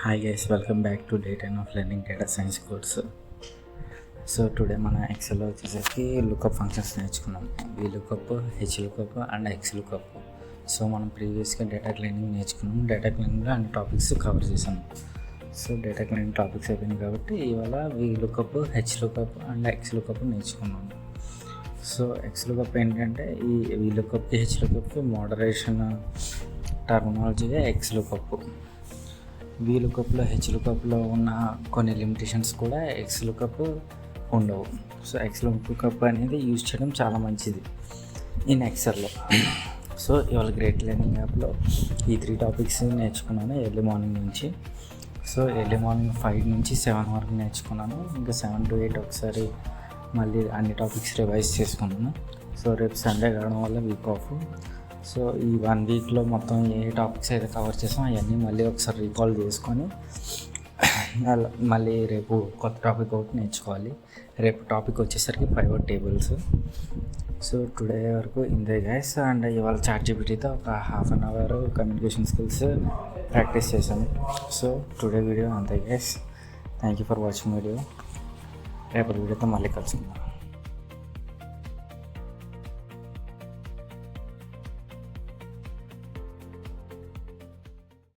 Hi guys, welcome back to Day 10 of Learning Data Science course. So today మన ఎక్సెల్లో వచ్చేసరికి lookup functions నేర్చుకున్నాం. VLOOKUP, HLOOKUP and XLOOKUP. So మనం ప్రీవియస్గా data cleaning నేర్చుకున్నాం. Data క్లీనింగ్లో అన్ని topics cover చేసాం. So data cleaning topics అయిపోయినాయి కాబట్టి ఇవాళ VLOOKUP, HLOOKUP అండ్ XLOOKUP నేర్చుకున్నాం. సో XLOOKUP ఏంటంటే ఈ VLOOKUPకి HLOOKUPకి మోడరేషన్ టర్మినాలజీగా XLOOKUP. VLOOKUPలో HLOOKUPలో ఉన్న కొన్ని లిమిటేషన్స్ కూడా XLOOKUP ఉండవు. సో XLOOKUP అనేది యూజ్ చేయడం చాలా మంచిది ఇన్ ఎక్సెల్లో. సో ఇవాళ గ్రేట్ లెర్నింగ్ యాప్లో ఈ 3 టాపిక్స్ నేర్చుకున్నాను ఎర్లీ మార్నింగ్ నుంచి. సో ఎర్లీ మార్నింగ్ 5 నుంచి 7 వరకు నేర్చుకున్నాను. ఇంకా 7 to 8 ఒకసారి మళ్ళీ అన్ని టాపిక్స్ రివైజ్ చేసుకున్నాను. సో రేపు సండే కావడం వల్ల వీక్ ఆఫ్. సో ఈ 1 వీక్లో మొత్తం ఏ టాపిక్స్ అయితే కవర్ చేసామో అవన్నీ మళ్ళీ ఒకసారి రీకాల్ చేసుకొని మళ్ళీ రేపు కొత్త టాపిక్ ఒకటి నేర్చుకోవాలి. రేపు టాపిక్ వచ్చేసరికి పైవట్ టేబుల్స్. సో టుడే వరకు ఇంతే గైస్. అండ్ ఇవాళ ChatGPTతో ఒక half an our communication skills practice చేశాను. సో టుడే వీడియో అంతే guys. Thank you for watching video. రేపటి వీడియోతో మళ్ళీ కలుసుకుందాం.